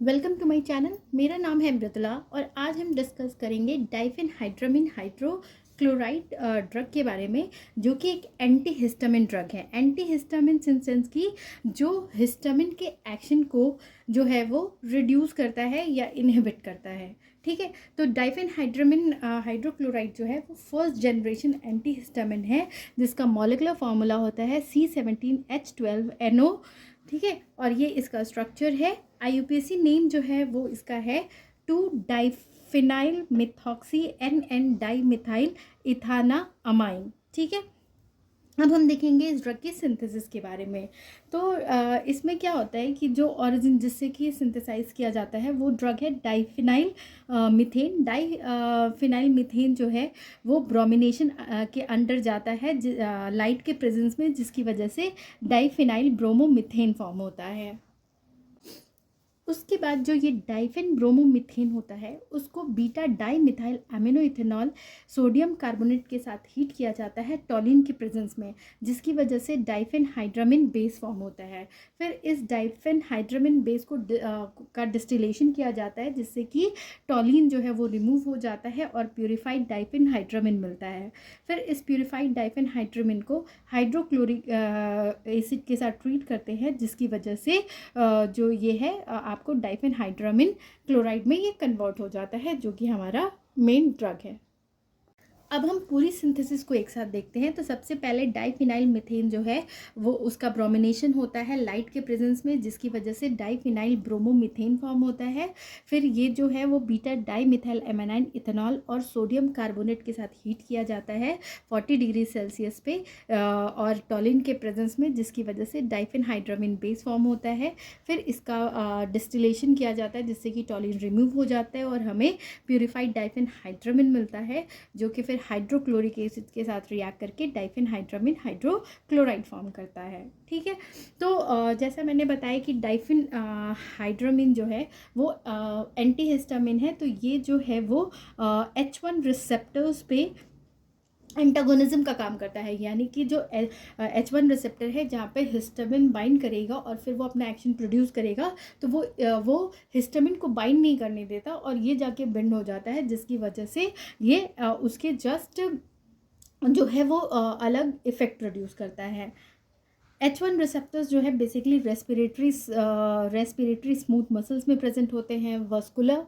Welcome to my channel. मेरा नाम है मृदुला और आज हम डिस्कस करेंगे डाइफेनहाइड्रामिन हाइड्रोक्लोराइड ड्रग के बारे में, जो कि एक एंटी हिस्टामिन ड्रग है। एंटी हिस्टामिन इन सेंस की जो हिस्टामिन के एक्शन को जो है वो रिड्यूस करता है या इनहिबिट करता है। ठीक है, तो डाइफेनहाइड्रामिन हाइड्रोक्लोराइड जो है वो फर्स्ट जनरेशन एंटी हिस्टामिन है, जिसका मॉलिक्यूलर फार्मूला होता है C17H12NO। ठीक है, और ये इसका स्ट्रक्चर है। IUPAC नेम जो है वो इसका है 2-डाइफिनाइल मिथॉक्सी NN डाइमिथाइल इथाना अमाइन। ठीक है, अब हम देखेंगे इस ड्रग की सिंथेसिस के बारे में। तो इसमें क्या होता है कि जो ऑरिजिन जिससे कि सिंथेसाइज किया जाता है वो ड्रग है डाइफिनाइल मीथेन। डाइफिनाइल मीथेन जो है वो ब्रोमिनेशन के अंडर जाता है लाइट के प्रेजेंस में, जिसकी वजह से डाइफिनाइल ब्रोमोमीथेन फॉर्म होता है। उसके बाद जो ये डाइफेन ब्रोमोमीथेन होता है उसको beta di methyl amino ethanol sodium carbonate के साथ हीट किया जाता है टॉलिन के प्रेजेंस में, जिसकी वजह से डाइफेन हाइड्रामिन बेस फॉर्म होता है। फिर इस डाइफेन हाइड्रामिन बेस को का डिस्टिलेशन किया जाता है, जिससे कि टॉलिन जो है वो रिमूव हो जाता है और प्योरीफाइड डाइफेन हाइड्रामिन मिलता है। फिर इस प्योरीफाइड डाइफेन हाइड्रामिन को हाइड्रोक्लोरिक एसिड के साथ ट्रीट करते हैं, जिसकी वजह से जो ये है आपको डाइफेनहाइड्रामिन क्लोराइड में ये कन्वर्ट हो जाता है, जो कि हमारा मेन ड्रग है। अब हम पूरी सिंथेसिस को एक साथ देखते हैं। तो सबसे पहले डाइफिनाइल मीथेन जो है वो उसका ब्रोमिनेशन होता है लाइट के प्रेजेंस में, जिसकी वजह से डाइफिनाइल ब्रोमोमीथेन फॉर्म होता है। फिर ये जो है वो बीटा डाई मिथाइल एमानाइन इथेनॉल और सोडियम कार्बोनेट के साथ हीट किया जाता है 40 डिग्री सेल्सियस पे और टॉलिन के प्रेजेंस में, जिसकी वजह से डाइफेनहाइड्रामिन बेस फॉर्म होता है। फिर इसका डिस्टिलेशन किया जाता है, जिससे कि टॉलिन रिमूव हो जाता है और हमें प्योरीफाइड डाइफेनहाइड्रामिन मिलता है, जो कि फिर हाइड्रोक्लोरिक एसिड के साथ रिएक्ट करके डाइफेनहाइड्रामिन हाइड्रोक्लोराइड फॉर्म करता है। ठीक है, तो जैसा मैंने बताया कि डाइफिन हाइड्रामिन जो है वो एंटी हिस्टामिन है। तो ये जो है वो H1 रिसेप्टर्स पे एंटागोनिज्म का काम करता है, यानी कि जो H1 रिसेप्टर है जहाँ पे हिस्टामिन बाइंड करेगा और फिर वो अपना एक्शन प्रोड्यूस करेगा, तो वो हिस्टामिन को बाइंड नहीं करने देता और ये जाके बिंड हो जाता है, जिसकी वजह से ये उसके जस्ट जो है वो अलग इफेक्ट प्रोड्यूस करता है। H1 रिसेप्टर्स जो है बेसिकली रेस्पिरेटरी स्मूथ मसल्स में प्रेजेंट होते हैं, vascular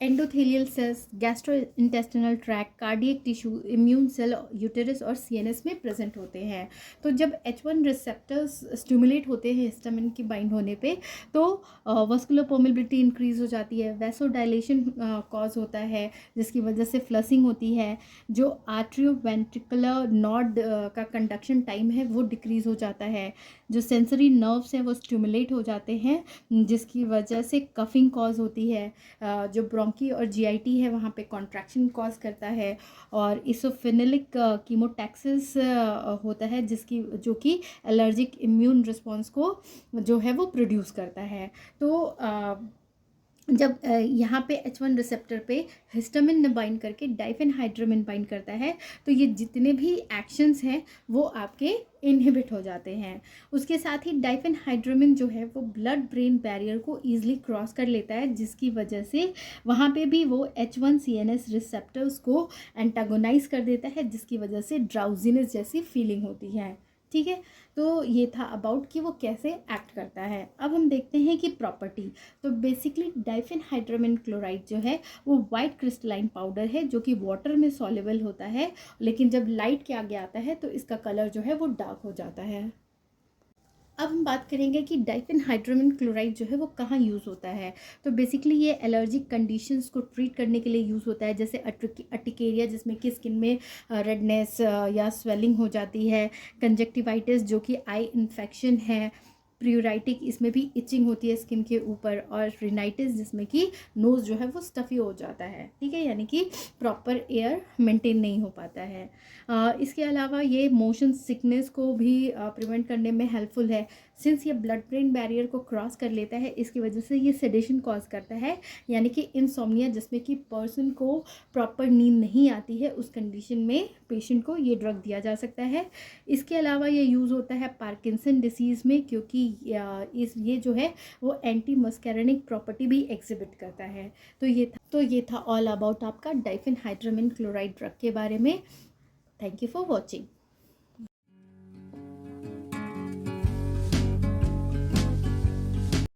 endothelial cells, gastrointestinal tract, cardiac tissue, immune cell, uterus और CNS में प्रेजेंट होते हैं। तो जब H1 रिसेप्टर्स स्टिमुलेट होते हैं हिस्टामिन की बाइंड होने पे, तो वस्कुलर परमेबिलिटी इंक्रीज हो जाती है, वैसोडाइलेशन कॉज होता है, जिसकी वजह से फ्लसिंग होती है। जो आर्ट्रियोवेंट्रिकुलर नॉड का कंडक्शन टाइम है वो डिक्रीज हो जाता है। जो सेंसरी नर्व्स हैं वो स्टिमुलेट हो जाते हैं, जिसकी वजह से कफिंग कॉज होती है। जो ब्रोंकी और GIT है वहाँ पे कॉन्ट्रैक्शन कॉज करता है, और इसोफिनिलिक कीमोटैक्सिस होता है, जो कि एलर्जिक इम्यून रिस्पॉन्स को जो है वो प्रोड्यूस करता है। तो जब यहाँ पे H1 रिसेप्टर पे हिस्टामिन बाइंड करके डाइफेनहाइड्रामिन बाइंड करता है, तो ये जितने भी एक्शंस हैं वो आपके इनहिबिट हो जाते हैं। उसके साथ ही डाइफेनहाइड्रामिन जो है वो ब्लड ब्रेन बैरियर को ईजिली क्रॉस कर लेता है, जिसकी वजह से वहाँ पे भी वो H1 CNS रिसेप्टर्स को एंटागोनाइज कर देता है, जिसकी वजह से ड्राउजीनेस जैसी फीलिंग होती है। ठीक है, तो ये था अबाउट कि वो कैसे एक्ट करता है। अब हम देखते हैं कि प्रॉपर्टी। तो बेसिकली डाइफेनहाइड्रामिन क्लोराइड जो है वो वाइट क्रिस्टलाइन पाउडर है, जो कि वाटर में सॉल्युबल होता है, लेकिन जब लाइट के आगे आता है तो इसका कलर जो है वो डार्क हो जाता है। अब हम बात करेंगे कि डाइफेनहाइड्रामिन क्लोराइड जो है वो कहाँ यूज़ होता है। तो बेसिकली ये एलर्जिक कंडीशंस को ट्रीट करने के लिए यूज़ होता है, जैसे अर्टिकेरिया, जिसमें कि स्किन में रेडनेस या स्वेलिंग हो जाती है, कंजक्टिवाइटिस जो कि आई इन्फेक्शन है, प्रियोराइटिक, इसमें भी इचिंग होती है स्किन के ऊपर, और रिनाइटिस जिसमें कि नोज़ जो है वो स्टफी हो जाता है। ठीक है, यानी कि प्रॉपर एयर मेंटेन नहीं हो पाता है। इसके अलावा ये मोशन सिकनेस को भी प्रिवेंट करने में हेल्पफुल है। सिंस ये ब्लड ब्रेन बैरियर को क्रॉस कर लेता है, इसकी वजह से ये सेडेशन कॉज करता है, यानी कि इंसोम्निया, जिसमें कि पर्सन को प्रॉपर नींद नहीं आती है, उस कंडीशन में पेशेंट को ये ड्रग दिया जा सकता है। इसके अलावा ये यूज़ होता है पार्किंसन डिसीज़ में, क्योंकि ये जो है वो एंटी मस्कैरेनिक प्रॉपर्टी भी एग्जिबिट करता है। तो ये था ऑल अबाउट आपका डाइफेनहाइड्रामिन क्लोराइड ड्रग के बारे में। Thank you for watching.